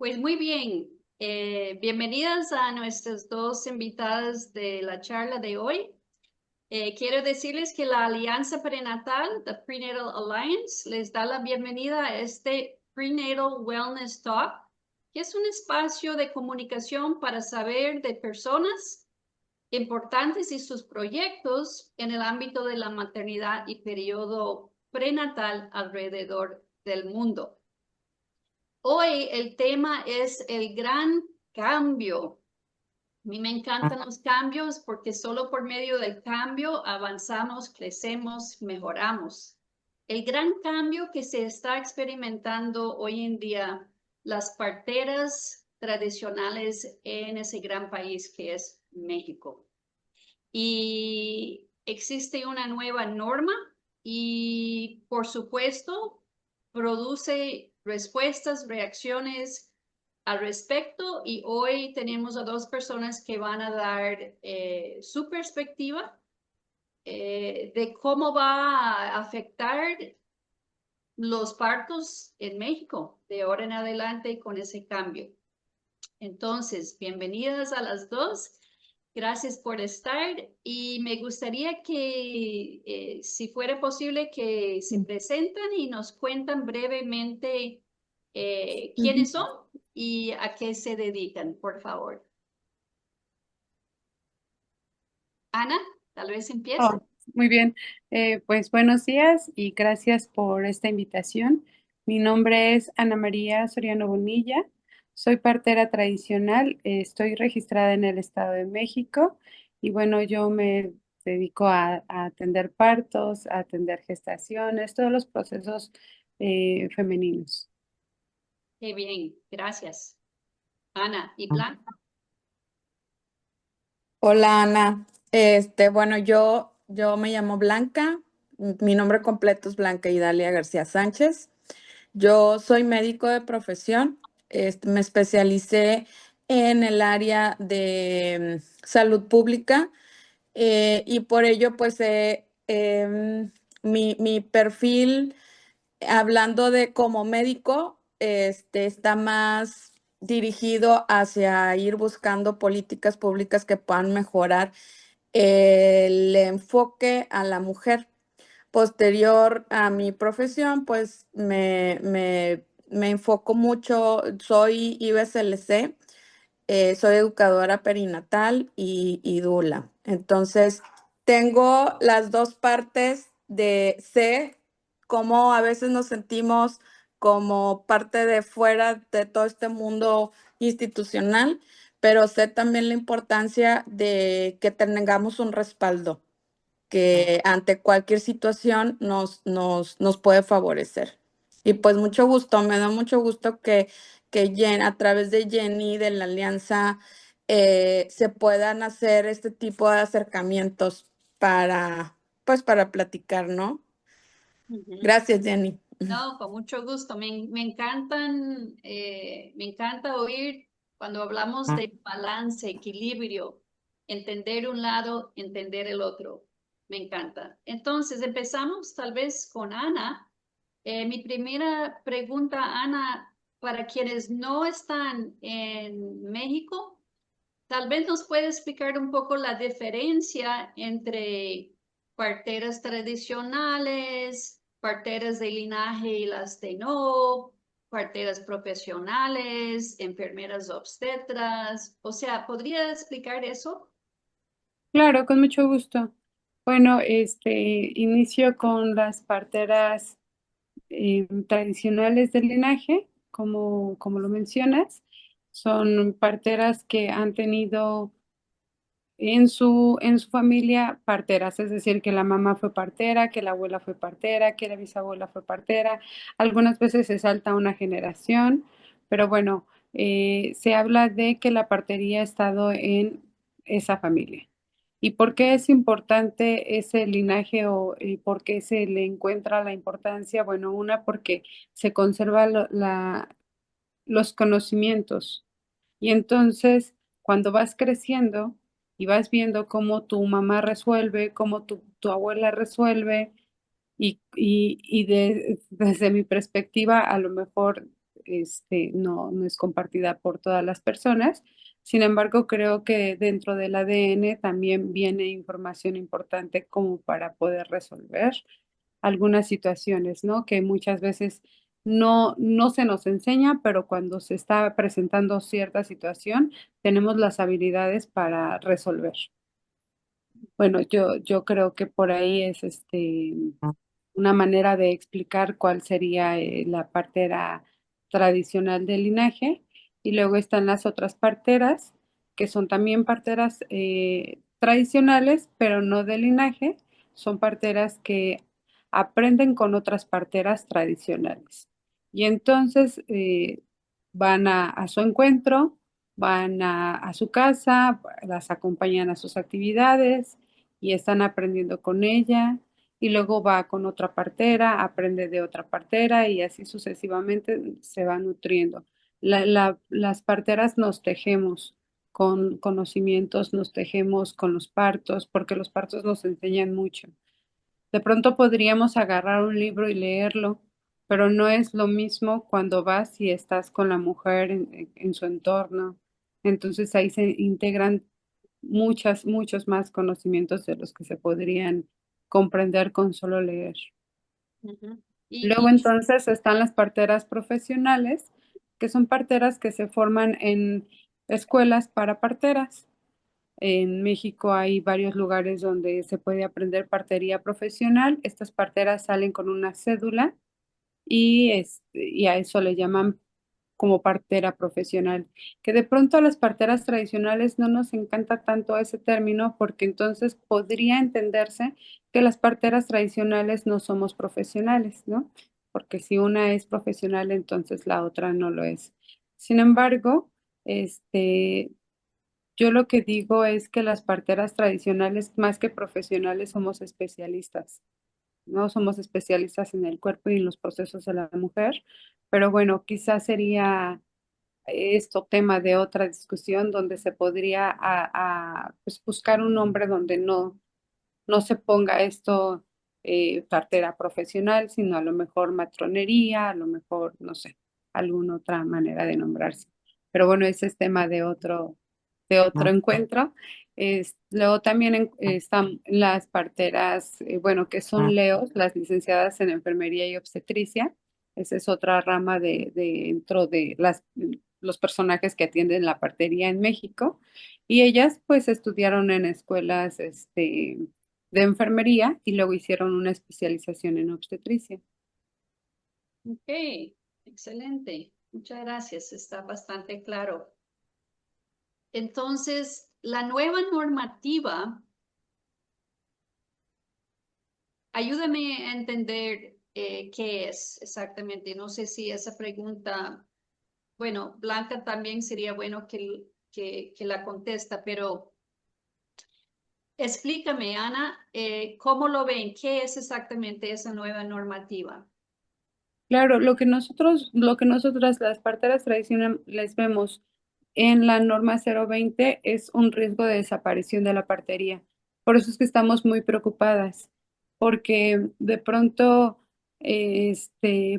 Pues muy bien. Bienvenidas a nuestras dos invitadas de la charla de hoy. Quiero decirles que la Alianza Prenatal, the Prenatal Alliance, les da la bienvenida a este Prenatal Wellness Talk, que es un espacio de comunicación para saber de personas importantes y sus proyectos en el ámbito de la maternidad y periodo prenatal alrededor del mundo. Hoy el tema es el gran cambio. A mí me encantan los cambios porque solo por medio del cambio avanzamos, crecemos, mejoramos. El gran cambio que se está experimentando hoy en día, las parteras tradicionales en ese gran país que es México. Y existe una nueva norma y, por supuesto, produce respuestas, reacciones al respecto. Y hoy tenemos a dos personas que van a dar su perspectiva de cómo va a afectar los partos en México de ahora en adelante con ese cambio. Entonces, bienvenidas a las dos. Gracias por estar y me gustaría que, si fuera posible, que se presentan y nos cuentan brevemente quiénes son y a qué se dedican, por favor. Ana, tal vez empiece. Oh, muy bien. Pues buenos días y gracias por esta invitación. Mi nombre es Ana María Soriano Bonilla. Soy partera tradicional. Estoy registrada en el Estado de México y bueno, yo me dedico a atender partos, a atender gestaciones, todos los procesos femeninos. Qué bien, gracias. Ana, ¿y Plan? Hola Ana, bueno, yo me llamo Blanca, mi nombre completo es Blanca Idalia García Sánchez. Yo soy médico de profesión, me especialicé en el área de salud pública, y por ello pues mi perfil, hablando de como médico, está más dirigido hacia ir buscando políticas públicas que puedan mejorar el enfoque a la mujer. Posterior a mi profesión, pues me enfoco mucho, soy IBSLC, soy educadora perinatal y dula. Entonces, tengo las dos partes de sé cómo a veces nos sentimos como parte de fuera de todo este mundo institucional, pero sé también la importancia de que tengamos un respaldo que ante cualquier situación nos puede favorecer. Y pues mucho gusto, me da mucho gusto que a través de Jenny, de la Alianza, se puedan hacer este tipo de acercamientos pues para platicar, ¿no? Ujú. Gracias, Jenny. No, con mucho gusto. Me encantan, me encanta oír cuando hablamos de balance, equilibrio, entender un lado, entender el otro. Me encanta. Entonces, empezamos tal vez con Ana. Mi primera pregunta, Ana, para quienes no están en México, tal vez nos puede explicar un poco la diferencia entre parteras tradicionales, parteras de linaje y las de no, parteras profesionales, enfermeras obstetras. O sea, ¿podría explicar eso? Claro, con mucho gusto. Bueno, inicio con las parteras tradicionales del linaje, como lo mencionas. Son parteras que han tenido en su familia parteras, es decir, que la mamá fue partera, que la abuela fue partera, que la bisabuela fue partera. Algunas veces se salta una generación, pero bueno, se habla de que la partería ha estado en esa familia. ¿Y por qué es importante ese linaje o por qué se le encuentra la importancia? Bueno, una, porque se conserva los conocimientos y entonces, cuando vas creciendo y vas viendo cómo tu mamá resuelve, cómo tu abuela resuelve, desde mi perspectiva, a lo mejor no es compartida por todas las personas. Sin embargo, creo que dentro del ADN también viene información importante como para poder resolver algunas situaciones, ¿no? Que muchas veces no se nos enseña, pero cuando se está presentando cierta situación, tenemos las habilidades para resolver. Bueno, yo creo que por ahí es una manera de explicar cuál sería la partera tradicional del linaje. Y luego están las otras parteras, que son también parteras tradicionales, pero no de linaje. Son parteras que aprenden con otras parteras tradicionales. Y entonces van a su encuentro, van a su casa, las acompañan a sus actividades y están aprendiendo con ella y luego va con otra partera, aprende de otra partera y así sucesivamente se va nutriendo. Las parteras nos tejemos con conocimientos, nos tejemos con los partos, porque los partos nos enseñan mucho. De pronto podríamos agarrar un libro y leerlo, pero no es lo mismo cuando vas y estás con la mujer en su entorno. Entonces ahí se integran muchos más conocimientos de los que se podrían comprender con solo leer. Ujú. Luego entonces están las parteras profesionales, que son parteras que se forman en escuelas para parteras. En México hay varios lugares donde se puede aprender partería profesional. Estas parteras salen con una cédula y a eso le llaman como partera profesional, que de pronto a las parteras tradicionales no nos encanta tanto ese término porque entonces podría entenderse que las parteras tradicionales no somos profesionales, ¿no? Porque si una es profesional, entonces la otra no lo es. Sin embargo, este, yo lo que digo es que las parteras tradicionales, más que profesionales, somos especialistas. No somos especialistas en el cuerpo y en los procesos de la mujer, pero bueno, quizás sería esto tema de otra discusión donde se podría pues buscar un nombre donde no se ponga esto partera profesional, sino a lo mejor matronería, a lo mejor, no sé, alguna otra manera de nombrarse. Pero bueno, ese es tema de otro encuentro. Luego también están las parteras, bueno, que son LEOs, las licenciadas en enfermería y obstetricia. Esa es otra rama dentro de los personajes que atienden la partería en México. Y ellas pues estudiaron en escuelas, de enfermería y luego hicieron una especialización en obstetricia. Ok, excelente. Muchas gracias. Está bastante claro. Entonces, la nueva normativa, ayúdame a entender qué es exactamente. No sé si esa pregunta, bueno, Blanca también sería bueno que la contesta, pero explícame, Ana, ¿cómo lo ven? ¿Qué es exactamente esa nueva normativa? Claro, lo que nosotras las parteras tradicionales vemos en la norma 020 es un riesgo de desaparición de la partería. Por eso es que estamos muy preocupadas, porque de pronto,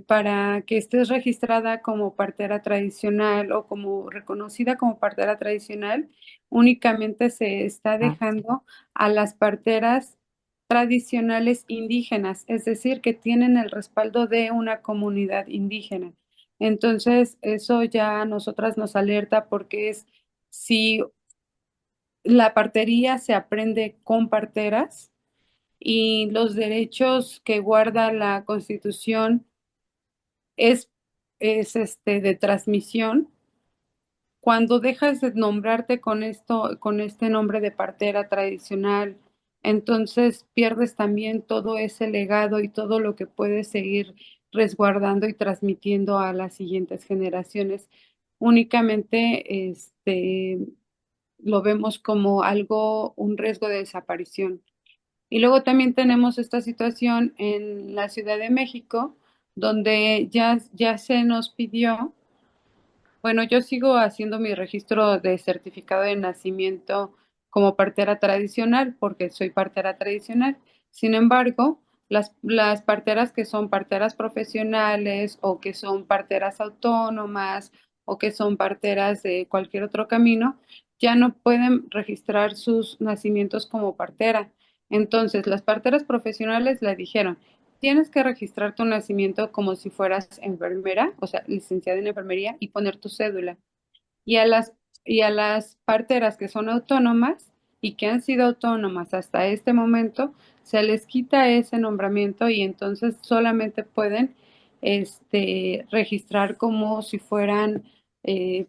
para que estés registrada como partera tradicional o como reconocida como partera tradicional, únicamente se está dejando a las parteras tradicionales indígenas, es decir, que tienen el respaldo de una comunidad indígena. Entonces, eso ya a nosotras nos alerta porque es si la partería se aprende con parteras y los derechos que guarda la Constitución es de transmisión. Cuando dejas de nombrarte con este nombre de partera tradicional, entonces pierdes también todo ese legado y todo lo que puedes seguir resguardando y transmitiendo a las siguientes generaciones. Únicamente lo vemos como algo, un riesgo de desaparición. Y luego también tenemos esta situación en la Ciudad de México, donde ya se nos pidió. Bueno, yo sigo haciendo mi registro de certificado de nacimiento como partera tradicional, porque soy partera tradicional. Sin embargo, Las parteras que son parteras profesionales o que son parteras autónomas o que son parteras de cualquier otro camino, ya no pueden registrar sus nacimientos como partera. Entonces, las parteras profesionales le dijeron, tienes que registrar tu nacimiento como si fueras enfermera, o sea, licenciada en enfermería, y poner tu cédula. Y a las parteras que son autónomas y que han sido autónomas hasta este momento, se les quita ese nombramiento y entonces solamente pueden registrar como si fueran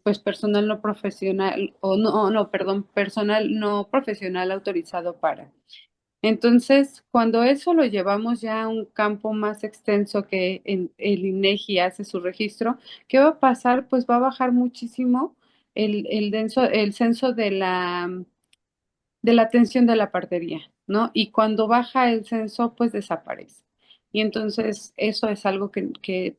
pues personal no profesional o no, perdón, personal no profesional autorizado para. Entonces, cuando eso lo llevamos ya a un campo más extenso que el INEGI hace su registro, ¿qué va a pasar? Pues va a bajar muchísimo el censo de la atención de la partería, ¿no? Y cuando baja el censo, pues desaparece. Y entonces eso es algo que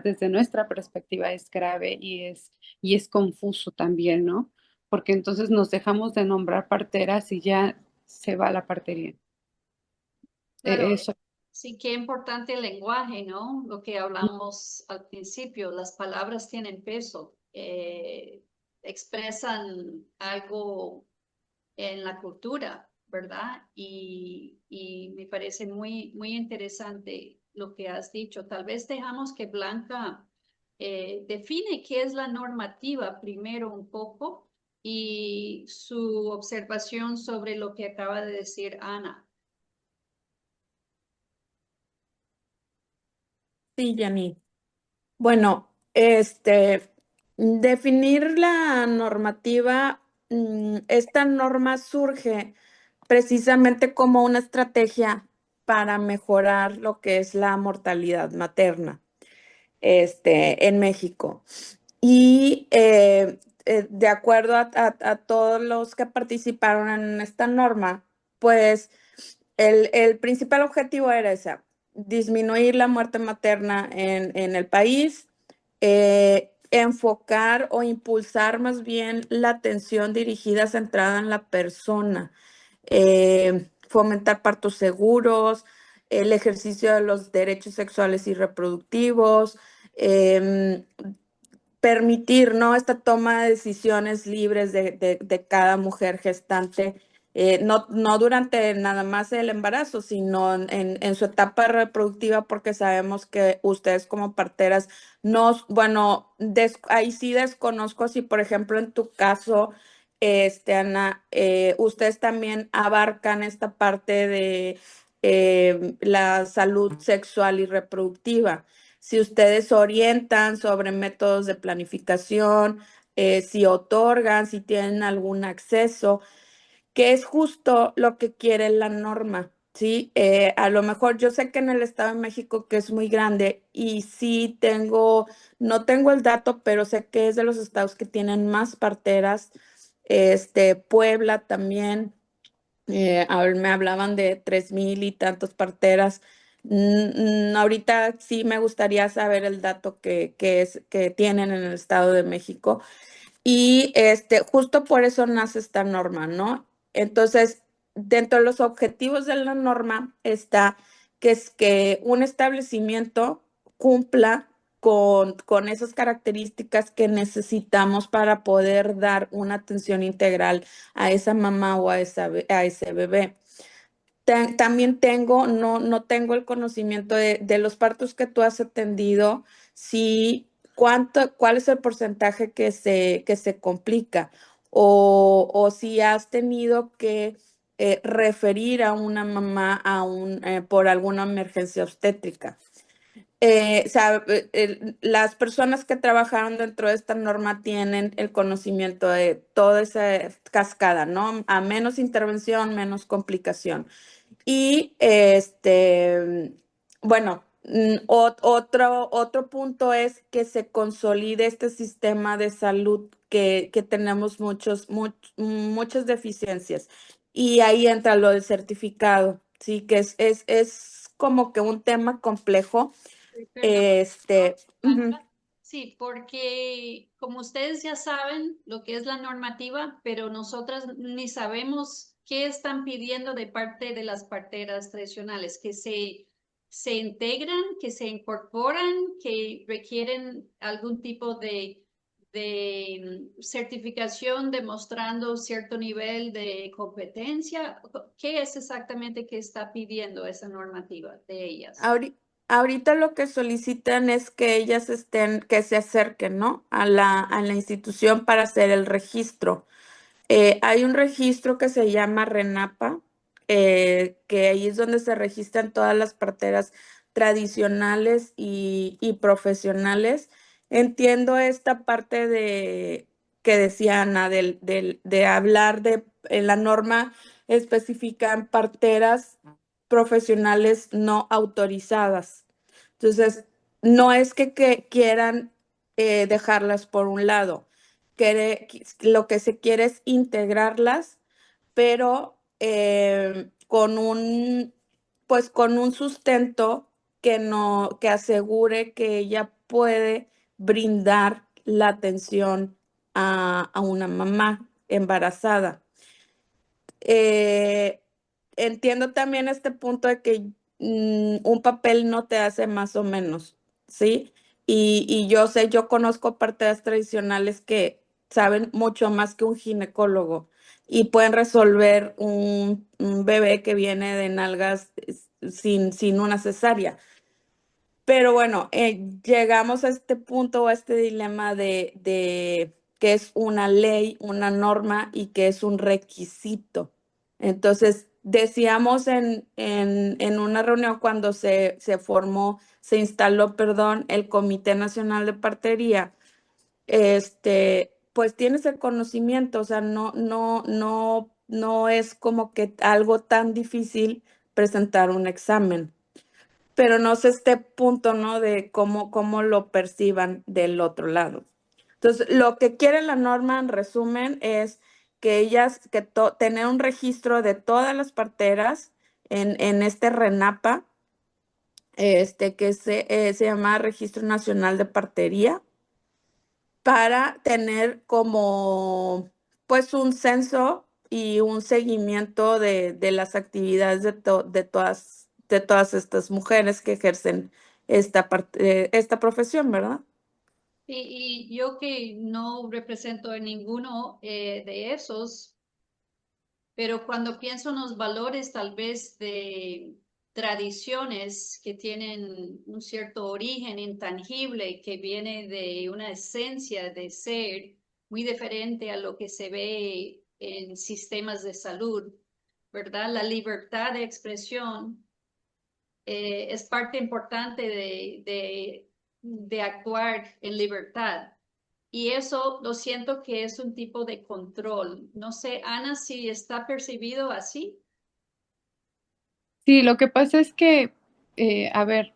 desde nuestra perspectiva es grave y es confuso también, ¿no? Porque entonces nos dejamos de nombrar parteras y ya se va la partería. Claro, Eso, sí, qué importante el lenguaje, ¿no? Lo que hablamos al principio, las palabras tienen peso, expresan algo en la cultura, ¿verdad? Y me parece muy interesante lo que has dicho. Tal vez dejamos que Blanca define qué es la normativa primero un poco y su observación sobre lo que acaba de decir Ana. Sí, Yanni. Bueno, definir la normativa, esta norma surge precisamente como una estrategia para mejorar lo que es la mortalidad materna, en México. Y de acuerdo a todos los que participaron en esta norma, pues el principal objetivo era ese, disminuir la muerte materna en el país, enfocar o impulsar más bien la atención dirigida centrada en la persona, fomentar partos seguros, el ejercicio de los derechos sexuales y reproductivos, permitir, ¿no? Esta toma de decisiones libres de cada mujer gestante, no durante nada más el embarazo, sino en su etapa reproductiva, porque sabemos que ustedes como parteras, no, bueno, ahí sí desconozco si, por ejemplo, en tu caso, Ana, ustedes también abarcan esta parte de la salud sexual y reproductiva. Si ustedes orientan sobre métodos de planificación, si otorgan, si tienen algún acceso, que es justo lo que quiere la norma, ¿sí? A lo mejor yo sé que en el Estado de México, que es muy grande, y sí no tengo el dato, pero sé que es de los estados que tienen más parteras, Puebla también. Me hablaban de 3,000 y tantos parteras. Ahorita sí me gustaría saber el dato que tienen en el Estado de México. Y justo por eso nace esta norma, ¿no? Entonces, dentro de los objetivos de la norma está que es que un establecimiento cumpla con esas características que necesitamos para poder dar una atención integral a esa mamá o a ese bebé. También no tengo el conocimiento de los partos que tú has atendido, si cuál es el porcentaje que se complica o si has tenido que referir a una mamá por alguna emergencia obstétrica. Las personas que trabajaron dentro de esta norma tienen el conocimiento de toda esa cascada, ¿no? A menos intervención, menos complicación. Y bueno, otro punto es que se consolide este sistema de salud que tenemos muchas deficiencias. Y ahí entra lo del certificado, sí, que es como que un tema complejo. Perdón. Ujú. Sí, porque como ustedes ya saben lo que es la normativa, pero nosotras ni sabemos qué están pidiendo de parte de las parteras tradicionales, que se se integran, que se incorporan, que requieren algún tipo de certificación demostrando cierto nivel de competencia? ¿Qué es exactamente que está pidiendo esa normativa de ellas? Ahorita lo que solicitan es que ellas que se acerquen, ¿no? A la institución para hacer el registro. Hay un registro que se llama RENAPA, que ahí es donde se registran todas las parteras tradicionales y profesionales. Entiendo esta parte que decía Ana, de hablar la norma específica en parteras profesionales no autorizadas. Entonces, no es que quieran dejarlas por un lado, lo que se quiere es integrarlas, pero pues con un sustento que no, que asegure que ella puede brindar la atención a una mamá embarazada. Eh, Entiendo también este punto de que un papel no te hace más o menos, ¿sí? Y yo sé, yo conozco parteras tradicionales que saben mucho más que un ginecólogo y pueden resolver un bebé que viene de nalgas sin una cesárea. Pero bueno, llegamos a este punto, a este dilema de que es una ley, una norma y que es un requisito. Entonces, decíamos en una reunión cuando se formó, se instaló, perdón, el Comité Nacional de Partería, pues tienes el conocimiento, o sea, no es como que algo tan difícil presentar un examen, pero no sé este punto, ¿no? De cómo lo perciban del otro lado. Entonces, lo que quiere la norma, en resumen, es que tener un registro de todas las parteras en este RENAPA, que se llama Registro Nacional de Partería, para tener como, pues, un censo y un seguimiento de las actividades de todas estas mujeres que ejercen esta profesión, ¿verdad? Y yo que no represento a ninguno de esos, pero cuando pienso en los valores tal vez de tradiciones que tienen un cierto origen intangible, que viene de una esencia de ser muy diferente a lo que se ve en sistemas de salud, ¿verdad? La libertad de expresión es parte importante de actuar en libertad. Y eso lo siento que es un tipo de control. No sé, Ana, si está percibido así. Sí, lo que pasa es que, a ver,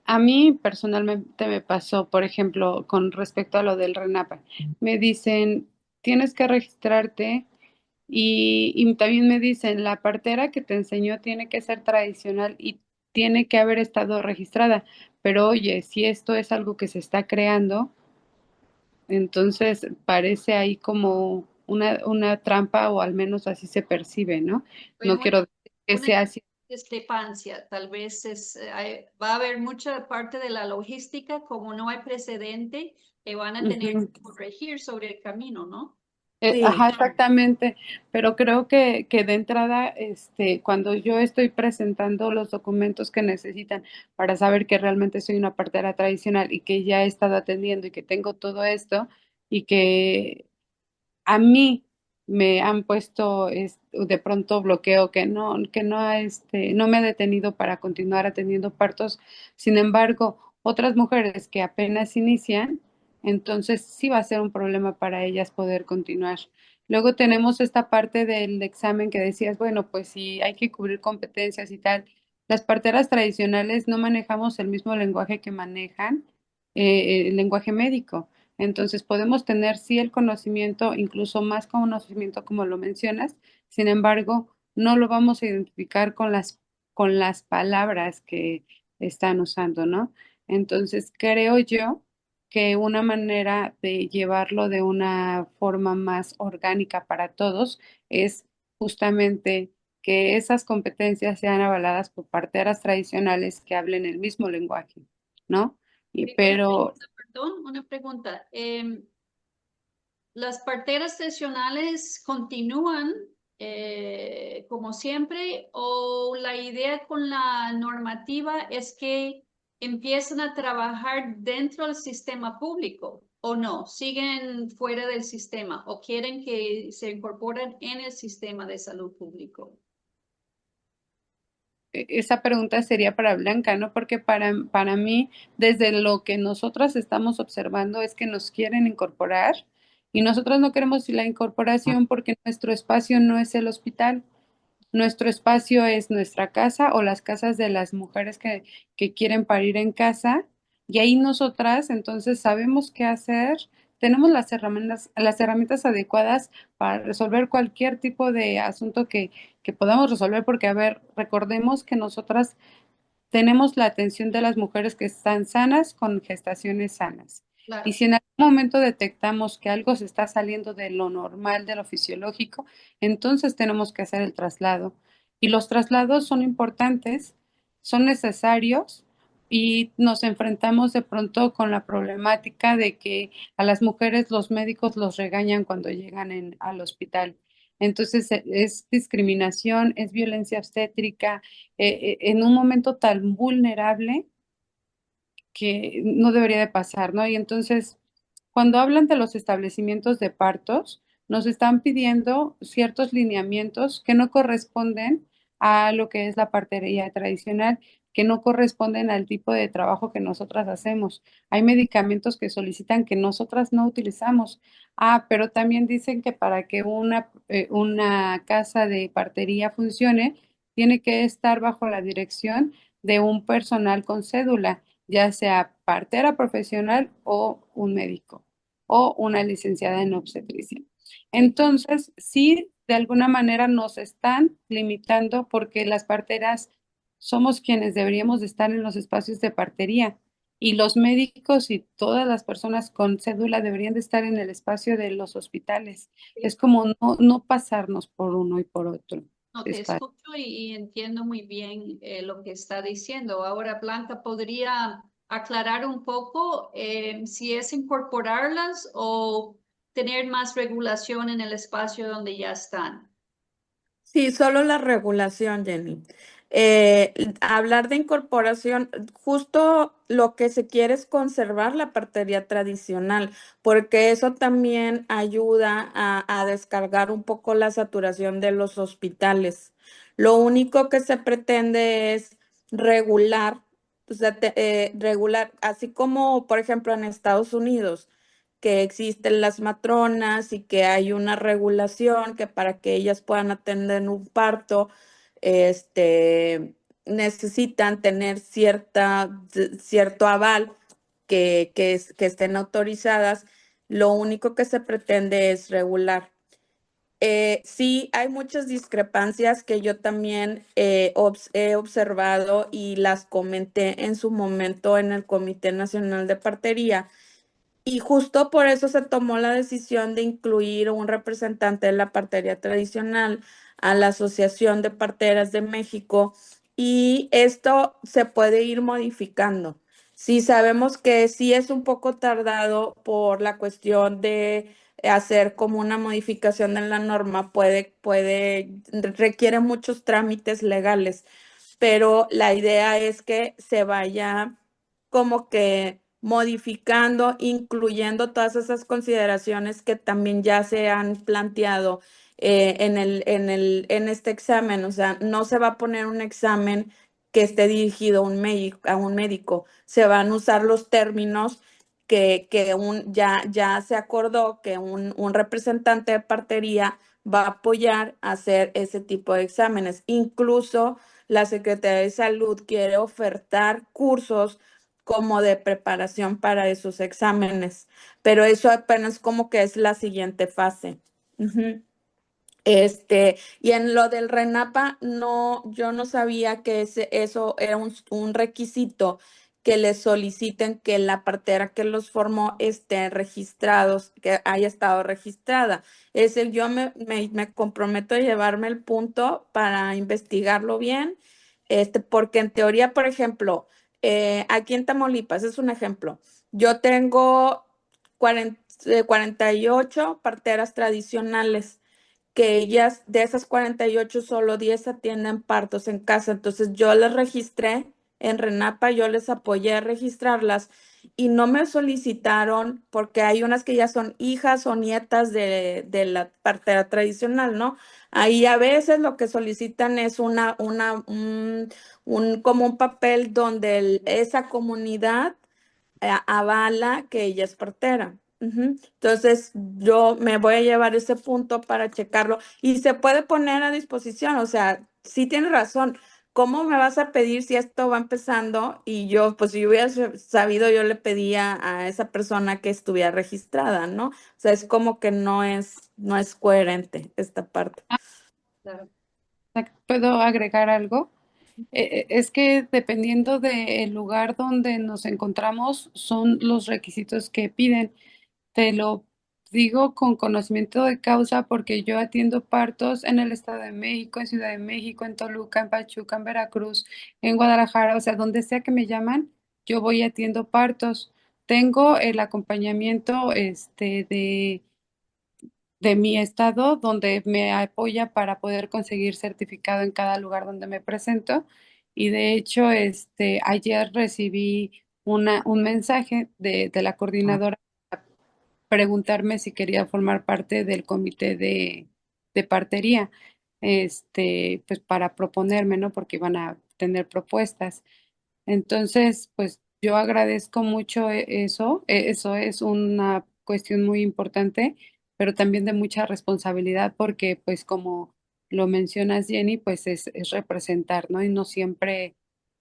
a mí personalmente me pasó, por ejemplo, con respecto a lo del RENAPA. Me dicen, tienes que registrarte y también me dicen, la partera que te enseñó tiene que ser tradicional y tiene que haber estado registrada. Pero oye, si esto es algo que se está creando, entonces parece ahí como una trampa o al menos así se percibe, ¿no? No Bueno, quiero decir que una sea así. discrepancia. Tal vez va a haber mucha parte de la logística, como no hay precedente, que van a tener Ujú. que corregir sobre el camino, ¿no? Sí, Ajá, exactamente, pero creo que de entrada, cuando yo estoy presentando los documentos que necesitan para saber que realmente soy una partera tradicional y que ya he estado atendiendo y que tengo todo esto y que a mí me han puesto de pronto bloqueo no me ha detenido para continuar atendiendo partos. Sin embargo, otras mujeres que apenas inician, entonces sí va a ser un problema para ellas poder continuar. Luego tenemos esta parte del examen que decías, bueno, pues sí, hay que cubrir competencias y tal. Las parteras tradicionales no manejamos el mismo lenguaje que manejan el lenguaje médico. Entonces podemos tener sí el conocimiento, incluso más conocimiento como lo mencionas, sin embargo, no lo vamos a identificar con las palabras que están usando, ¿no? Entonces creo yo que una manera de llevarlo de una forma más orgánica para todos es justamente que esas competencias sean avaladas por parteras tradicionales que hablen el mismo lenguaje, ¿no? Pero Perdón, una pregunta. ¿Las parteras tradicionales continúan como siempre o la idea con la normativa es que empiezan a trabajar dentro del sistema público o no? ¿Siguen fuera del sistema o quieren que se incorporen en el sistema de salud público? esa pregunta sería para Blanca, ¿no? Porque para mí, desde lo que nosotras estamos observando es que nos quieren incorporar y nosotros no queremos la incorporación porque nuestro espacio no es el hospital. Nuestro espacio es nuestra casa o las casas de las mujeres que quieren parir en casa y ahí nosotras entonces sabemos qué hacer, tenemos las herramientas adecuadas para resolver cualquier tipo de asunto que podamos resolver, porque, a ver, recordemos que nosotras tenemos la atención de las mujeres que están sanas con gestaciones sanas. Y Claro, si en algún momento detectamos que algo se está saliendo de lo normal, de lo fisiológico, entonces tenemos que hacer el traslado. Y los traslados son importantes, son necesarios y nos enfrentamos de pronto con la problemática de que a las mujeres los médicos los regañan cuando llegan al hospital. Entonces es discriminación, es violencia obstétrica, en un momento tan vulnerable que no debería de pasar, ¿no? Y entonces, cuando hablan de los establecimientos de partos, nos están pidiendo ciertos lineamientos que no corresponden a lo que es la partería tradicional, que no corresponden al tipo de trabajo que nosotras hacemos. Hay medicamentos que solicitan que nosotras no utilizamos. Ah, pero también dicen que para que una casa de partería funcione, tiene que estar bajo la dirección de un personal con cédula, ya sea partera profesional o un médico o una licenciada en obstetricia. Entonces, sí, de alguna manera nos están limitando porque las parteras somos quienes deberíamos de estar en los espacios de partería y los médicos y todas las personas con cédula deberían de estar en el espacio de los hospitales. Es como no pasarnos por uno y por otro no te espacio. escucho y entiendo muy bien lo que está diciendo. Ahora, Blanca, ¿podría aclarar un poco si es incorporarlas o tener más regulación en el espacio donde ya están? Sí, solo la regulación, Jenny. Hablar de incorporación, justo lo que se quiere es conservar la partería tradicional, porque eso también ayuda a descargar un poco la saturación de los hospitales. Lo único que se pretende es regular, o sea, regular, así como, por ejemplo, en Estados Unidos que existen las matronas y que hay una regulación que para que ellas puedan atender un parto, necesitan tener cierto aval que estén autorizadas. Lo único que se pretende es regular. Sí, hay muchas discrepancias que yo también he observado y las comenté en su momento en el Comité Nacional de Partería y justo por eso se tomó la decisión de incluir un representante de la partería tradicional a la Asociación de Parteras de México y esto se puede ir modificando. Sí, sabemos que sí es un poco tardado por la cuestión de hacer como una modificación en la norma, requiere muchos trámites legales, pero la idea es que se vaya como que modificando, incluyendo todas esas consideraciones que también ya se han planteado en este examen. O sea, no se va a poner un examen que esté dirigido a un médico. Se van a usar los términos ya se acordó que un representante de partería va a apoyar a hacer ese tipo de exámenes. Incluso la Secretaría de Salud quiere ofertar cursos como de preparación para esos exámenes, pero eso apenas como que es la siguiente fase. Ujú. Y en lo del RENAPA, no, yo no sabía que eso era un requisito que les soliciten que la partera que los formó esté registrados, que haya estado registrada. Es el yo me comprometo a llevarme el punto para investigarlo bien, porque en teoría, por ejemplo, aquí en Tamaulipas es un ejemplo. Yo tengo 48 parteras tradicionales, que ellas, de esas 48 solo 10 atienden partos en casa. Entonces yo les registré en RENAPA, yo les apoyé a registrarlas y no me solicitaron, porque hay unas que ya son hijas o nietas de la partera tradicional, ¿no? Ahí a veces lo que solicitan es como un papel donde esa comunidad avala que ella es partera. Entonces, yo me voy a llevar ese punto para checarlo y se puede poner a disposición. O sea, sí tienes razón. ¿Cómo me vas a pedir si esto va empezando? Y yo, pues si yo hubiera sabido, yo le pedía a esa persona que estuviera registrada, ¿no? O sea, es como que no es coherente esta parte. Claro. ¿Puedo agregar algo? Es que dependiendo del lugar donde nos encontramos, son los requisitos que piden. Te lo digo con conocimiento de causa porque yo atiendo partos en el Estado de México, en Ciudad de México, en Toluca, en Pachuca, en Veracruz, en Guadalajara, o sea, donde sea que me llaman, yo voy y atiendo partos. Tengo el acompañamiento de mi estado donde me apoya para poder conseguir certificado en cada lugar donde me presento. Y de hecho, ayer recibí un mensaje de la coordinadora preguntarme si quería formar parte del comité de partería, pues para proponerme, ¿no? Porque iban a tener propuestas. Entonces, pues yo agradezco mucho eso. Eso es una cuestión muy importante, pero también de mucha responsabilidad porque, pues como lo mencionas, Jenny, pues es representar, ¿no? Y no siempre,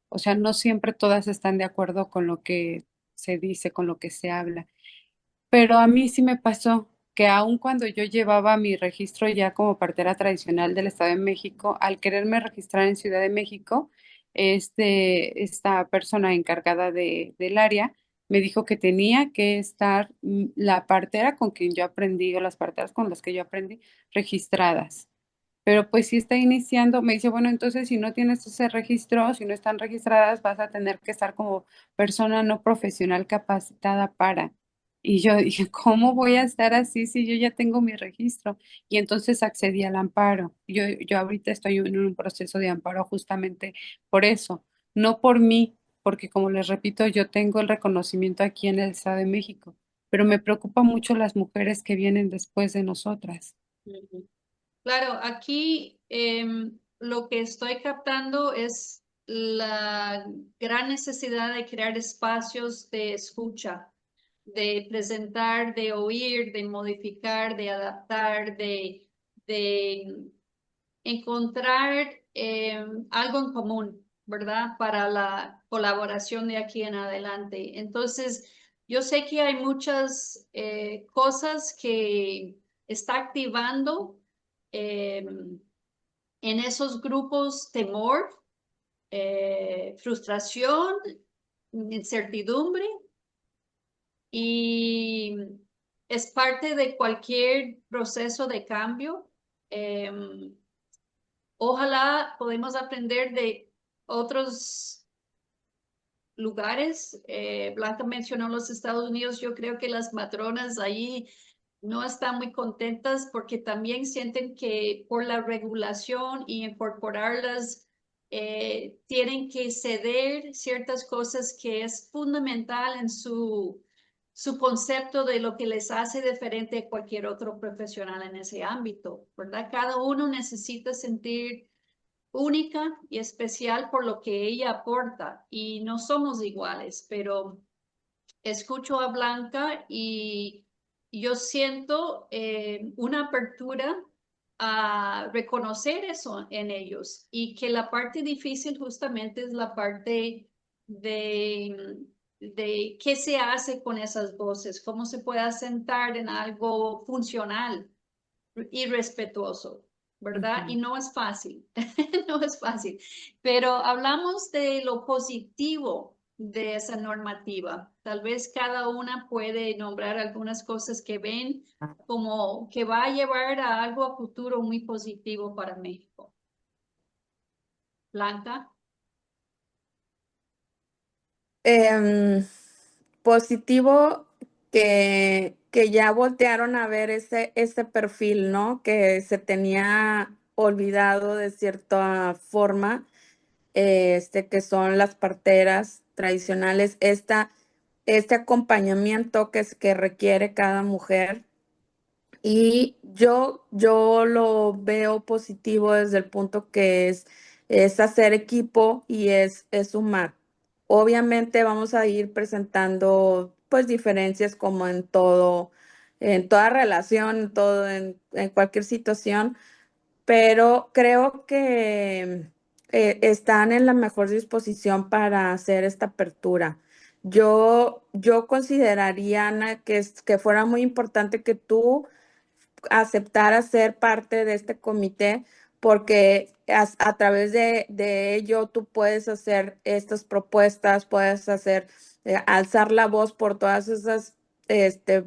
o sea, no siempre todas están de acuerdo con lo que se dice, con lo que se habla. Pero a mí sí me pasó que aun cuando yo llevaba mi registro ya como partera tradicional del Estado de México, al quererme registrar en Ciudad de México, esta persona encargada del área me dijo que tenía que estar la partera con quien yo aprendí o las parteras con las que yo aprendí registradas. Pero pues si está iniciando, me dice, bueno, entonces si no tienes ese registro, si no están registradas, vas a tener que estar como persona no profesional capacitada para. Y yo dije, ¿cómo voy a estar así si yo ya tengo mi registro? Y entonces accedí al amparo. Yo ahorita estoy en un proceso de amparo justamente por eso, no por mí, porque como les repito, yo tengo el reconocimiento aquí en el Estado de México, pero me preocupa mucho las mujeres que vienen después de nosotras. Ujú. Claro, aquí lo que estoy captando es la gran necesidad de crear espacios de escucha, de presentar, de oír, de modificar, de adaptar, de encontrar algo en común, ¿verdad? Para la colaboración de aquí en adelante. Entonces, yo sé que hay muchas cosas que está activando en esos grupos temor, frustración, incertidumbre y es parte de cualquier proceso de cambio. Ojalá podamos aprender de otros lugares. Blanca mencionó los Estados Unidos. Yo creo que las matronas ahí no están muy contentas porque también sienten que por la regulación y incorporarlas, tienen que ceder ciertas cosas que es fundamental en su concepto de lo que les hace diferente a cualquier otro profesional en ese ámbito, ¿verdad? Cada uno necesita sentir única y especial por lo que ella aporta y no somos iguales, pero escucho a Blanca y yo siento una apertura a reconocer eso en ellos y que la parte difícil justamente es la parte de qué se hace con esas voces, cómo se puede asentar en algo funcional y respetuoso, ¿verdad? Y no es fácil, no es fácil, pero hablamos de lo positivo de esa normativa. Tal vez cada una puede nombrar algunas cosas que ven como que va a llevar a algo a futuro muy positivo para México. Blanca. Positivo que ya voltearon a ver ese perfil, ¿no? Que se tenía olvidado de cierta forma, que son las parteras tradicionales, este acompañamiento que requiere cada mujer. Y yo lo veo positivo desde el punto que es hacer equipo y es sumar. Obviamente vamos a ir presentando pues diferencias como en todo, en toda relación, en cualquier situación, pero creo que están en la mejor disposición para hacer esta apertura. Yo consideraría, Ana, que fuera muy importante que tú aceptar ser parte de este comité porque a través de ello tú puedes hacer estas propuestas, puedes alzar la voz por todas esas este,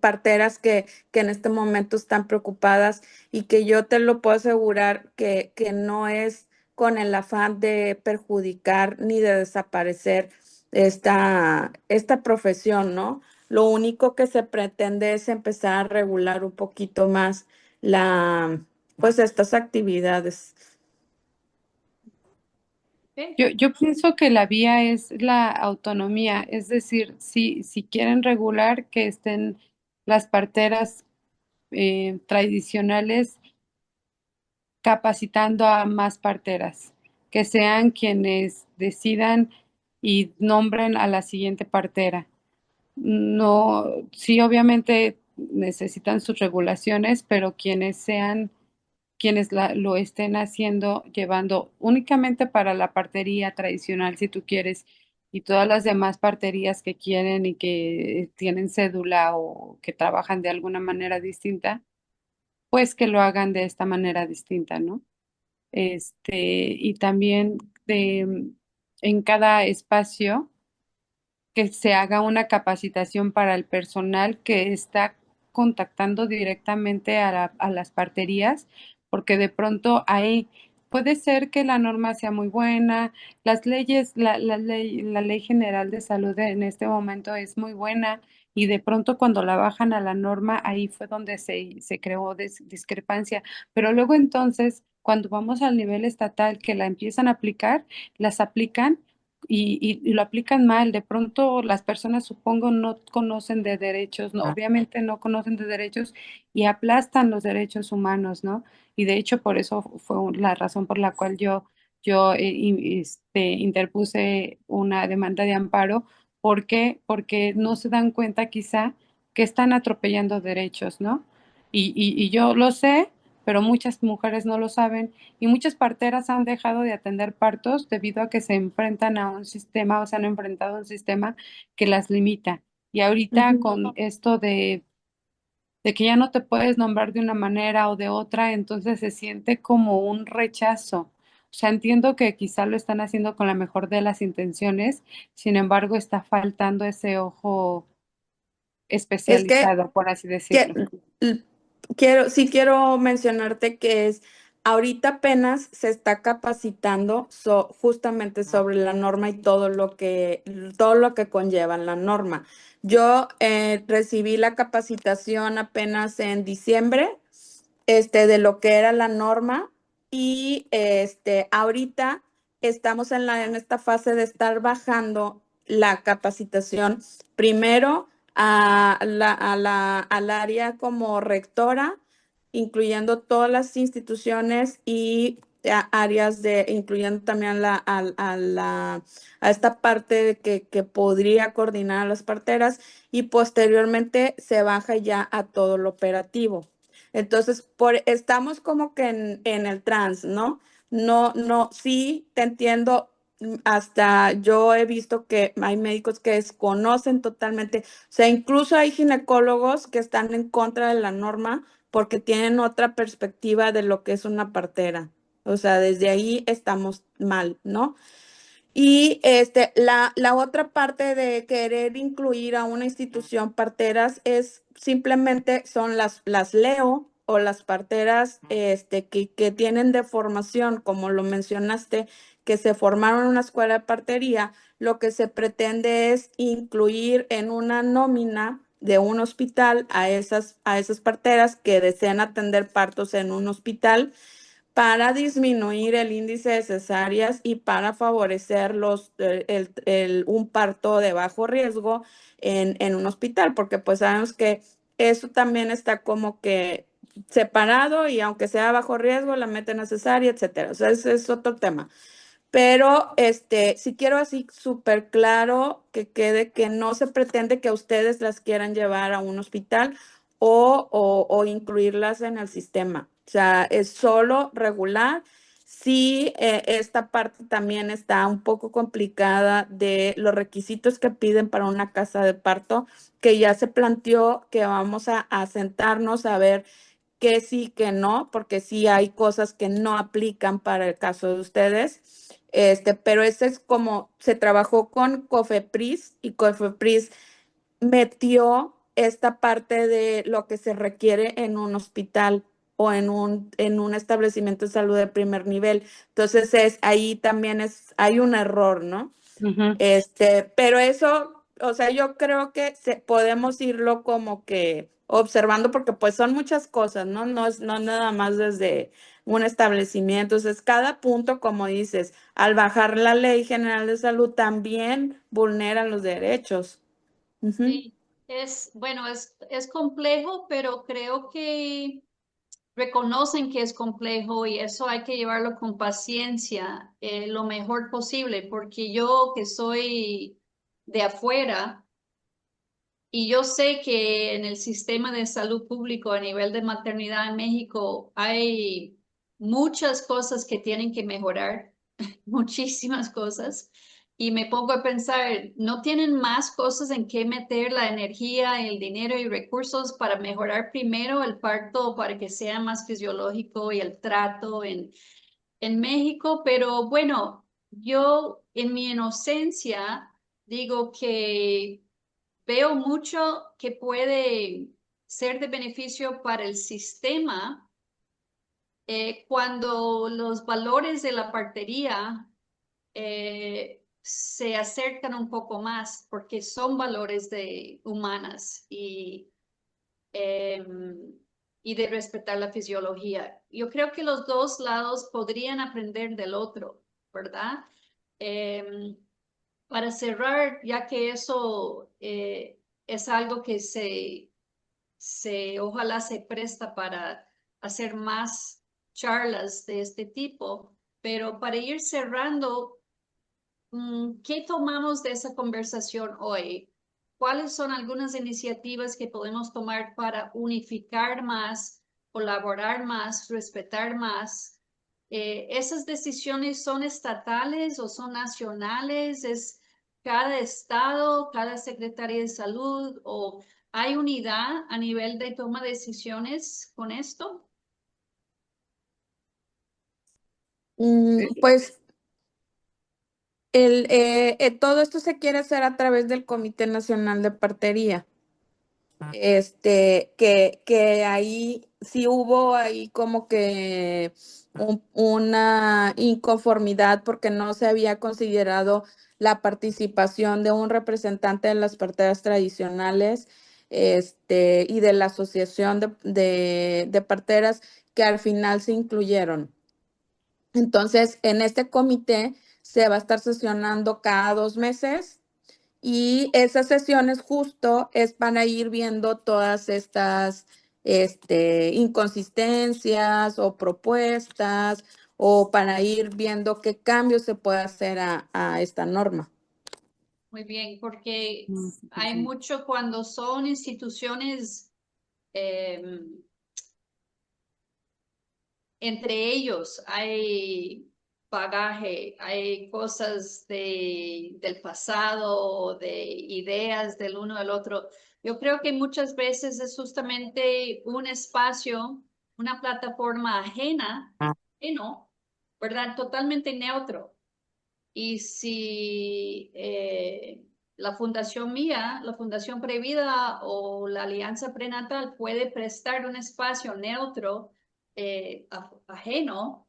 parteras que en este momento están preocupadas y que yo te lo puedo asegurar que no es con el afán de perjudicar ni de desaparecer esta profesión, ¿no? Lo único que se pretende es empezar a regular un poquito más pues estas actividades. Yo pienso que la vía es la autonomía, es decir, si quieren regular que estén las parteras tradicionales capacitando a más parteras, que sean quienes decidan y nombren a la siguiente partera. No, sí, obviamente necesitan sus regulaciones, pero quienes lo estén haciendo, llevando únicamente para la partería tradicional, si tú quieres, y todas las demás parterías que quieren y que tienen cédula o que trabajan de alguna manera distinta, pues que lo hagan de esta manera distinta, ¿no? Y también en cada espacio que se haga una capacitación para el personal que está contactando directamente a las parterías, porque de pronto ahí puede ser que la norma sea muy buena, las leyes, la ley general de salud en este momento es muy buena y de pronto cuando la bajan a la norma, ahí fue donde se creó discrepancia, pero luego entonces, cuando vamos al nivel estatal que la empiezan a aplicar, las aplican y lo aplican mal. De pronto las personas, supongo, no conocen de derechos, no, obviamente no conocen de derechos y aplastan los derechos humanos, ¿no? Y de hecho por eso fue la razón por la cual yo interpuse una demanda de amparo. ¿Por qué? Porque no se dan cuenta quizá que están atropellando derechos, ¿no? Y yo lo sé, pero muchas mujeres no lo saben y muchas parteras han dejado de atender partos debido a que se enfrentan a un sistema o se han enfrentado a un sistema que las limita. Y ahorita con esto de que ya no te puedes nombrar de una manera o de otra, entonces se siente como un rechazo. O sea, entiendo que quizá lo están haciendo con la mejor de las intenciones, sin embargo, está faltando ese ojo Es que especializado, por así que decirlo. l- sí quiero mencionarte que ahorita apenas se está capacitando justamente sobre la norma y todo lo que conlleva la norma. Yo recibí la capacitación apenas en diciembre, de lo que era la norma y ahorita estamos en esta fase de estar bajando la capacitación primero al área como rectora, incluyendo todas las instituciones y áreas incluyendo también a esta parte que podría coordinar a las parteras y posteriormente se baja ya a todo lo operativo. Entonces, estamos como que en el trans, ¿no? No, sí, te entiendo. Hasta yo he visto que hay médicos que desconocen totalmente, o sea, incluso hay ginecólogos que están en contra de la norma porque tienen otra perspectiva de lo que es una partera. O sea, desde ahí estamos mal, ¿no? Y la otra parte de querer incluir a una institución parteras es simplemente son las Leo o las parteras que tienen de formación, como lo mencionaste, que se formaron en una escuela de partería. Lo que se pretende es incluir en una nómina de un hospital a esas parteras que desean atender partos en un hospital para disminuir el índice de cesáreas y para favorecer un parto de bajo riesgo en un hospital, porque pues sabemos que eso también está como que separado y aunque sea bajo riesgo, la meten a cesárea, etcétera. O sea, ese es otro tema. Pero sí quiero así súper claro que quede que no se pretende que ustedes las quieran llevar a un hospital o incluirlas en el sistema. O sea, es solo regular. Sí, esta parte también está un poco complicada de los requisitos que piden para una casa de parto, que ya se planteó que vamos a sentarnos a ver que sí, que no, porque sí hay cosas que no aplican para el caso de ustedes. Pero ese es como se trabajó con COFEPRIS y COFEPRIS metió esta parte de lo que se requiere en un hospital o en un establecimiento de salud de primer nivel. Entonces ahí también hay un error, ¿no? Ujú. Pero eso, o sea, yo creo que podemos irlo como que observando porque pues son muchas cosas, ¿no? No nada más desde un establecimiento. Entonces, cada punto, como dices, al bajar la Ley General de Salud también vulnera los derechos. Ujú. Sí, bueno, es complejo, pero creo que reconocen que es complejo y eso hay que llevarlo con paciencia, lo mejor posible, porque yo que soy de afuera y yo sé que en el sistema de salud público a nivel de maternidad en México hay muchas cosas que tienen que mejorar, muchísimas cosas. Y me pongo a pensar, ¿no tienen más cosas en que meter la energía, el dinero y recursos para mejorar primero el parto, para que sea más fisiológico y el trato en México? Pero bueno, yo en mi inocencia digo que veo mucho que puede ser de beneficio para el sistema cuando los valores de la partería se acercan un poco más porque son valores de humanas eh, y de respetar la fisiología. Yo creo que los dos lados podrían aprender del otro, ¿verdad? Eh, para cerrar, ya que eso es algo que ojalá se presta para hacer más charlas de este tipo, pero para ir cerrando, ¿qué tomamos de esa conversación hoy? ¿Cuáles son algunas iniciativas que podemos tomar para unificar más, colaborar más, respetar más? ¿Esas decisiones son estatales o son nacionales? ¿Es cada estado, cada secretaría de salud o hay unidad a nivel de toma de decisiones con esto? Pues todo esto se quiere hacer a través del Comité Nacional de Partería. Que ahí sí hubo ahí como que una inconformidad porque no se había considerado la participación de un representante de las parteras tradicionales, y de la asociación de parteras que al final se incluyeron. Entonces, en este comité se va a estar sesionando cada 2 meses y esas sesiones justo es para ir viendo todas estas inconsistencias o propuestas o para ir viendo qué cambios se puede hacer a esta norma. Muy bien, porque hay Ujú. mucho cuando son instituciones entre ellos hay bagaje, hay cosas del pasado, de ideas del uno del otro. Yo creo que muchas veces es justamente un espacio, una plataforma ajena, ¿verdad? Totalmente neutro Y si la fundación mía, la Fundación Previda o la Alianza Prenatal puede prestar un espacio neutro, ajeno,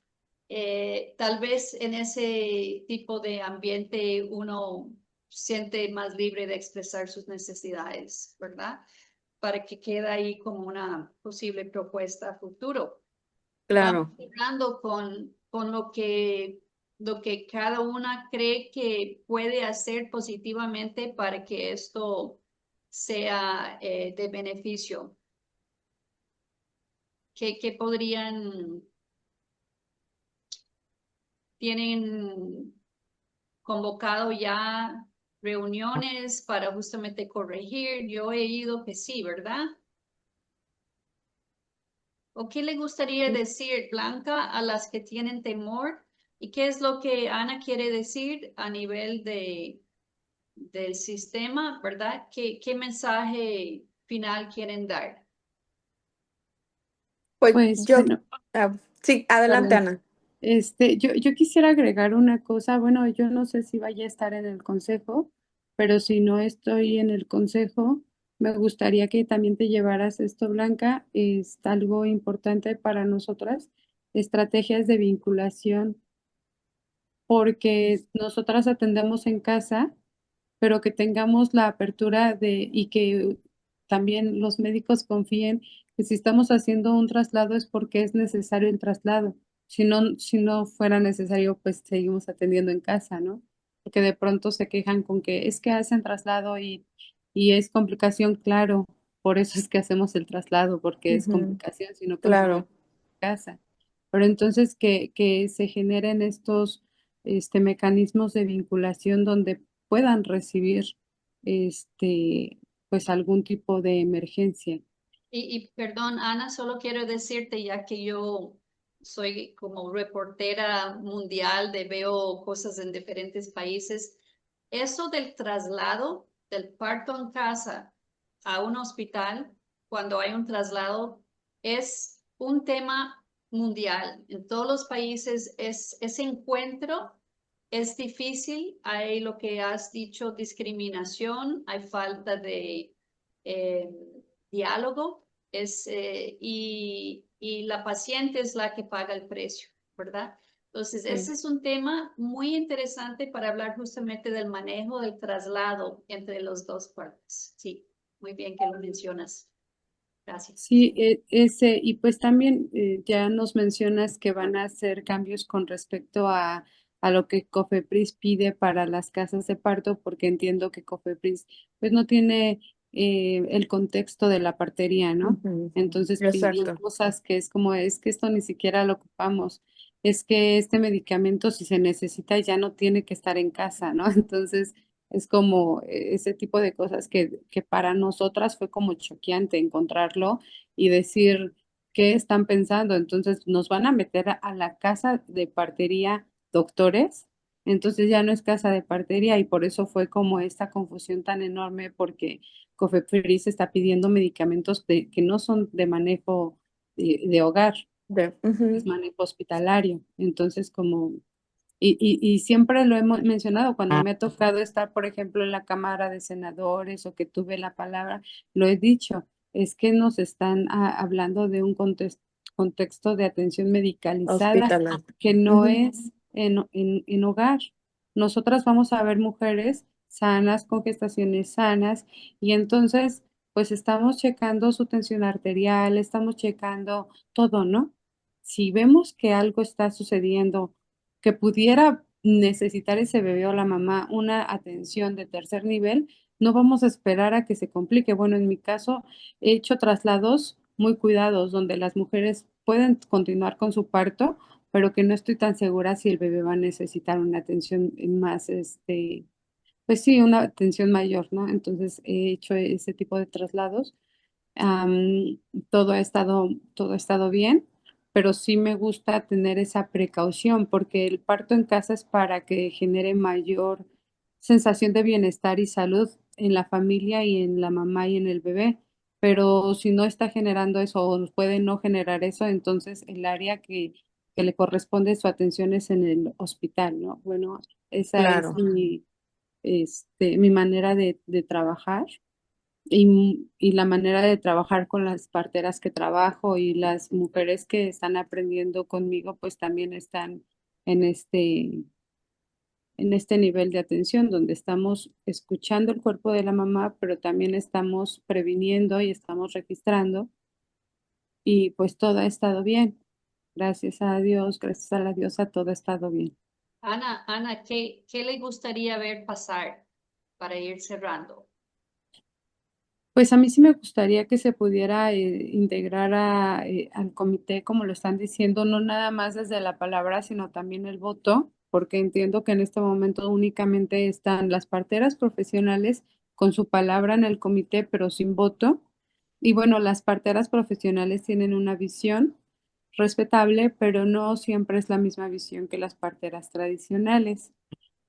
tal vez en ese tipo de ambiente uno siente más libre de expresar sus necesidades, ¿verdad? Para que quede ahí como una posible propuesta a futuro. Vamos Claro. hablando con lo que cada una cree que puede hacer positivamente para que esto sea de beneficio. Que podrían, tienen convocado ya reuniones para justamente corregir. Yo he ido que sí, ¿verdad? ¿O qué le gustaría decir, Blanca, a las que tienen temor? ¿Y qué es lo que Ana quiere decir a nivel del sistema, verdad? ¿Qué mensaje final quieren dar? Pues Pues yo, bueno, sí, adelante, perdón. Ana. Yo quisiera agregar una cosa. Bueno, yo no sé si vaya a estar en el consejo, pero si no estoy en el consejo, me gustaría que también te llevaras esto, Blanca. Es algo importante para nosotras, estrategias de vinculación, porque nosotras atendemos en casa, pero que tengamos la apertura y que también los médicos confíen que si estamos haciendo un traslado es porque es necesario el traslado. Si no fuera necesario, pues seguimos atendiendo en casa, ¿no? Porque de pronto se quejan con que es que hacen traslado y es complicación, claro, por eso es que hacemos el traslado, porque es Ujú, complicación, si no continuamos claro. en casa. Pero entonces que se generen estos mecanismos de vinculación donde puedan recibir este, pues algún tipo de emergencia. Y perdón, Ana, solo quiero decirte, ya que yo soy como reportera mundial de veo cosas en diferentes países, eso del traslado del parto en casa a un hospital, cuando hay un traslado, es un tema mundial. En todos los países ese encuentro es difícil. Hay lo que has dicho, discriminación, hay falta de eh, diálogo y la paciente es la que paga el precio, ¿verdad? Entonces, Sí. ese es un tema muy interesante para hablar justamente del manejo del traslado entre los dos partes. Sí, muy bien que lo mencionas. Gracias. Sí, y pues también ya nos mencionas que van a hacer cambios con respecto a lo que COFEPRIS pide para las casas de parto, porque entiendo que COFEPRIS pues no tiene el contexto de la partería, ¿no? Ujú, Entonces piden exacto. cosas que es como, es que esto ni siquiera lo ocupamos, es que este medicamento si se necesita ya no tiene que estar en casa, ¿no? Entonces es como ese tipo de cosas que para nosotras fue como choqueante encontrarlo y decir qué están pensando. Entonces nos van a meter a la casa de partería doctores, entonces ya no es casa de partería y por eso fue como esta confusión tan enorme porque COFEPRIS está pidiendo medicamentos que no son de manejo de hogar, es Ujú. manejo hospitalario. Entonces como y siempre lo hemos mencionado, cuando me ha tocado estar, por ejemplo, en la Cámara de Senadores o que tuve la palabra, lo he dicho, es que nos están hablando de un contexto de atención medicalizada Hospitalar. que no Ujú. es en hogar. Nosotras vamos a ver mujeres sanas, con gestaciones sanas, y entonces, pues estamos checando su tensión arterial, estamos checando todo, ¿no? Si vemos que algo está sucediendo que pudiera necesitar ese bebé o la mamá una atención de tercer nivel, no vamos a esperar a que se complique. Bueno, en mi caso he hecho traslados muy cuidados donde las mujeres pueden continuar con su parto, pero que no estoy tan segura si el bebé va a necesitar una atención más, pues sí, una atención mayor, ¿no? Entonces he hecho ese tipo de traslados. Am, todo ha estado bien, pero sí me gusta tener esa precaución porque el parto en casa es para que genere mayor sensación de bienestar y salud en la familia y en la mamá y en el bebé. Pero si no está generando eso o puede no generar eso, entonces el área que le corresponde su atención es en el hospital, ¿no? Bueno, esa es Claro. mi manera de trabajar y la manera de trabajar con las parteras que trabajo y las mujeres que están aprendiendo conmigo, pues también están en en este nivel de atención donde estamos escuchando el cuerpo de la mamá, pero también estamos previniendo y estamos registrando y pues todo ha estado bien. Gracias a Dios, gracias a la diosa, todo ha estado bien. Ana, ¿qué le gustaría ver pasar para ir cerrando? Pues a mí sí me gustaría que se pudiera integrar al comité, como lo están diciendo, no nada más desde la palabra, sino también el voto, porque entiendo que en este momento únicamente están las parteras profesionales con su palabra en el comité, pero sin voto. Y bueno, las parteras profesionales tienen una visión respetable, pero no siempre es la misma visión que las parteras tradicionales.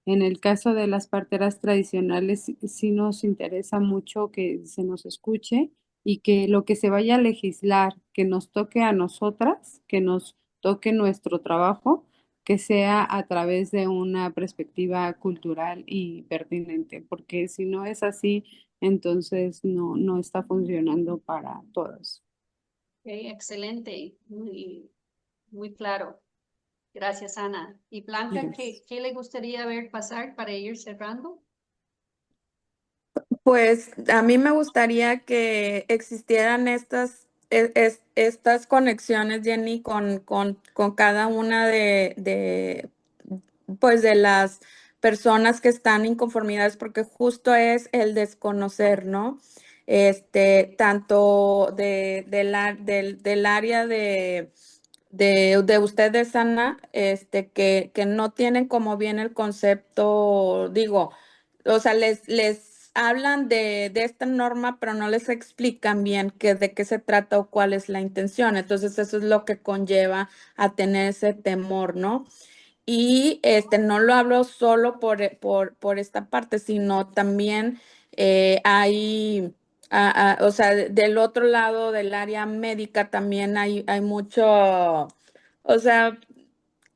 En el caso de las parteras tradicionales, sí nos interesa mucho que se nos escuche y que lo que se vaya a legislar, que nos toque a nosotras, que nos toque nuestro trabajo, que sea a través de una perspectiva cultural y pertinente, porque si no es así, entonces no está funcionando para todos. Ok, excelente, muy claro. Gracias, Ana. Y Blanca, Yes. ¿qué le gustaría ver pasar para ir cerrando? Pues a mí me gustaría que existieran estas conexiones, Jenny, con cada una pues de las personas que están inconformidades, porque justo es el desconocer, ¿no? Tanto del área de ustedes, Ana, que no tienen como bien el concepto, digo, o sea, les hablan de esta norma, pero no les explican bien de qué se trata o cuál es la intención. Entonces, eso es lo que conlleva a tener ese temor, ¿no? Y no lo hablo solo por esta parte, sino también hay, o sea, del otro lado del área médica también hay mucho, o sea,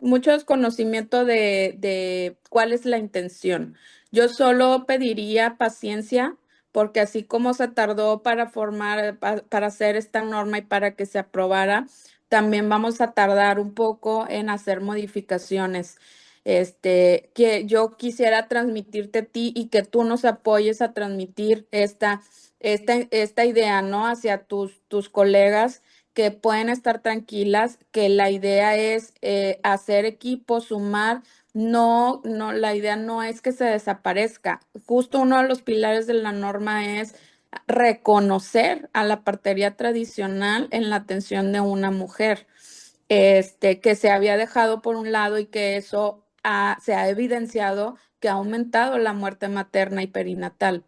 mucho desconocimiento de cuál es la intención. Yo solo pediría paciencia, porque así como se tardó para para hacer esta norma y para que se aprobara, también vamos a tardar un poco en hacer modificaciones. Que yo quisiera transmitirte a ti y que tú nos apoyes a transmitir esta idea, ¿no? Hacia tus colegas que pueden estar tranquilas, que la idea es hacer equipo, sumar. No, la idea no es que se desaparezca. Justo uno de los pilares de la norma es reconocer a la partería tradicional en la atención de una mujer, que se había dejado por un lado y que eso se ha evidenciado que ha aumentado la muerte materna y perinatal.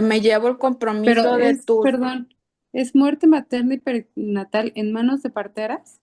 Me llevo el Pero compromiso de tus, perdón, ¿es muerte materna y perinatal en manos de parteras?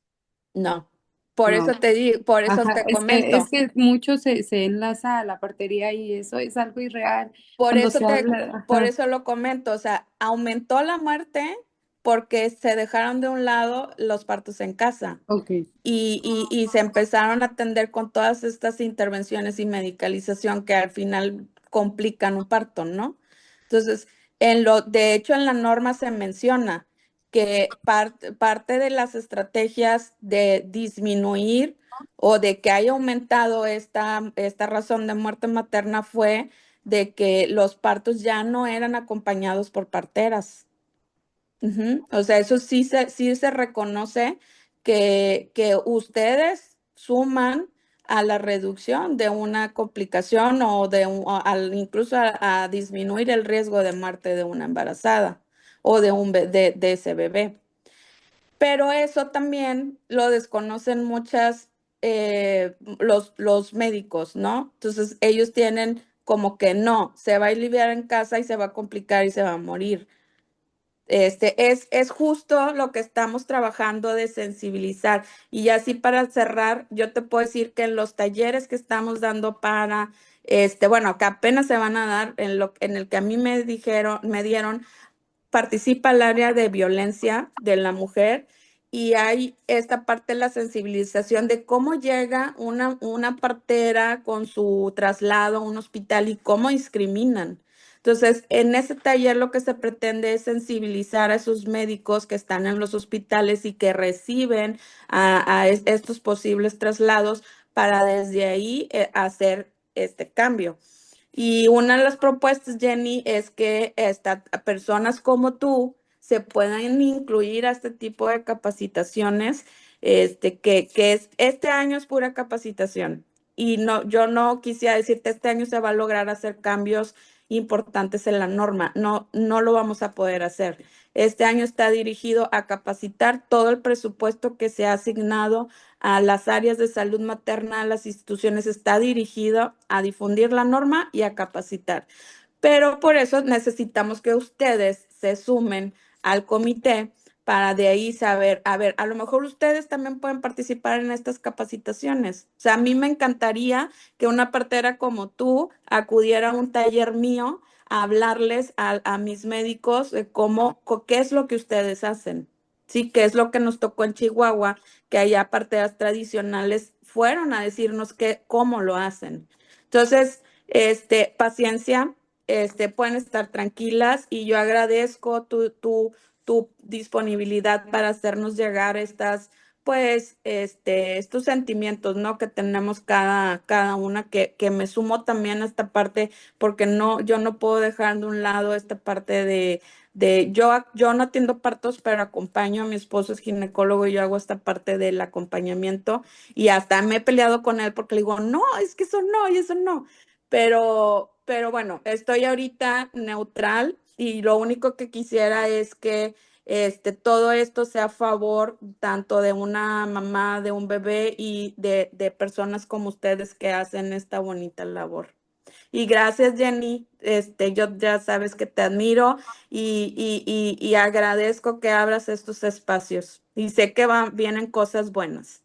no, por No. eso te digo, por eso Ajá, te es comento. que mucho se enlaza a la partería y eso es algo irreal Por cuando eso se habla, por ajá, eso lo comento, o sea, aumentó la muerte porque se dejaron de un lado los partos en casa ok. y se empezaron a atender con todas estas intervenciones y medicalización que al final complican un parto, ¿no? Entonces, de hecho, en la norma se menciona que parte de las estrategias de disminuir o de que haya aumentado esta razón de muerte materna fue de que los partos ya no eran acompañados por parteras. Ujú. O sea, eso sí se reconoce que ustedes suman a la reducción de una complicación o incluso a disminuir el riesgo de muerte de una embarazada o de ese bebé. Pero eso también lo desconocen los médicos, ¿no? Entonces ellos tienen como que no, se va a aliviar en casa y se va a complicar y se va a morir. Es justo lo que estamos trabajando de sensibilizar. Y así para cerrar, yo te puedo decir que en los talleres que estamos dando bueno, que apenas se van a dar en el que a mí me dieron, participa el área de violencia de la mujer y hay esta parte de la sensibilización de cómo llega una partera con su traslado a un hospital y cómo discriminan. Entonces, en ese taller lo que se pretende es sensibilizar a esos médicos que están en los hospitales y que reciben a estos posibles traslados para desde ahí hacer este cambio. Y una de las propuestas, Jenny, es que personas como tú se puedan incluir a este tipo de capacitaciones, este año es pura capacitación. Y no, yo no quisiera decirte, este año se va a lograr hacer cambios importantes en la norma. No, no lo vamos a poder hacer. Este año está dirigido a capacitar todo el presupuesto que se ha asignado a las áreas de salud materna, a las instituciones, está dirigido a difundir la norma y a capacitar. Pero por eso necesitamos que ustedes se sumen al comité para de ahí saber, a ver, a lo mejor ustedes también pueden participar en estas capacitaciones. O sea, a mí me encantaría que una partera como tú acudiera a un taller mío a hablarles a mis médicos de qué es lo que ustedes hacen. Sí, qué es lo que nos tocó en Chihuahua, que allá parteras tradicionales fueron a decirnos cómo lo hacen. Entonces, paciencia, pueden estar tranquilas y yo agradezco tu disponibilidad para hacernos llegar pues, estos sentimientos, ¿no? Que tenemos cada una, que me sumo también a esta parte, porque yo no puedo dejar de un lado esta parte yo no atiendo partos, pero acompaño a mi esposo, es ginecólogo, y yo hago esta parte del acompañamiento y hasta me he peleado con él porque le digo, no, es que eso no y eso no. Pero bueno, estoy ahorita neutral y lo único que quisiera es que todo esto sea a favor tanto de una mamá, de un bebé y de personas como ustedes que hacen esta bonita labor. Y gracias, Jenny. Yo ya sabes que te admiro y agradezco que abras estos espacios. Y sé que vienen cosas buenas.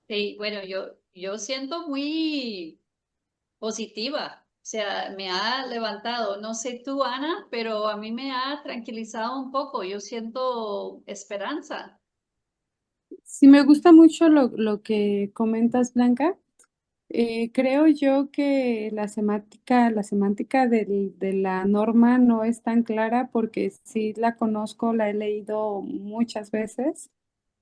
Sí, bueno, yo siento muy positiva, o sea, me ha levantado, no sé tú, Ana, pero a mí me ha tranquilizado un poco, yo siento esperanza. Sí, me gusta mucho lo que comentas, Blanca. Creo yo que la semántica de la norma no es tan clara porque sí la conozco, la he leído muchas veces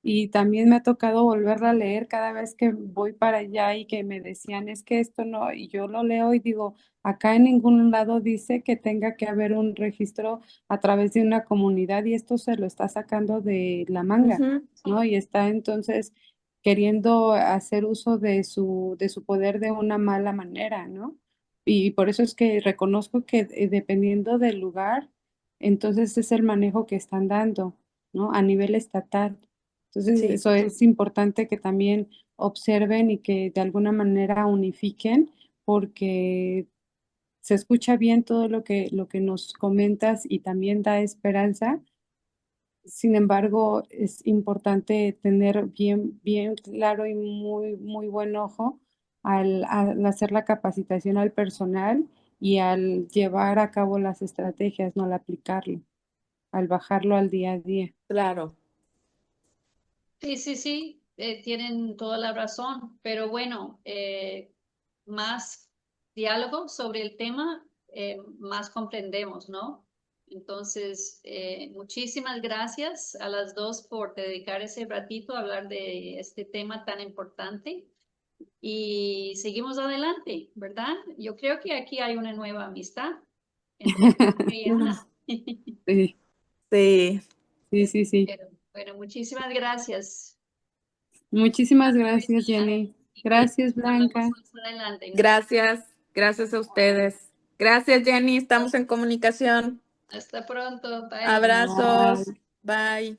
y también me ha tocado volverla a leer cada vez que voy para allá y que me decían, es que esto no, y yo lo leo y digo, acá en ningún lado dice que tenga que haber un registro a través de una comunidad y esto se lo está sacando de la manga, Ujú. ¿no? Y está entonces queriendo hacer uso de su poder de una mala manera, ¿no? Y por eso es que reconozco que dependiendo del lugar, entonces es el manejo que están dando, ¿no? A nivel estatal. Entonces, Sí, eso es importante que también observen y que de alguna manera unifiquen, porque se escucha bien todo lo que nos comentas y también da esperanza. Sin embargo, es importante tener bien claro y muy buen ojo al hacer la capacitación al personal y al llevar a cabo las estrategias, no al aplicarlo, al bajarlo al día a día. claro. Sí, sí, sí, tienen toda la razón, pero bueno, más diálogo sobre el tema, más comprendemos, ¿no? Entonces, muchísimas gracias a las dos por dedicar ese ratito a hablar de este tema tan importante y seguimos adelante, ¿verdad? Yo creo que aquí hay una nueva amistad entre Blanca y Ana. Sí, Sí, sí. Pero, bueno, muchísimas gracias. Muchísimas gracias, Jenny. Y Gracias, hablamos Blanca. más adelante. gracias a ustedes. Gracias, Jenny, estamos en comunicación. Hasta pronto. Bye. Abrazos, Bye. bye.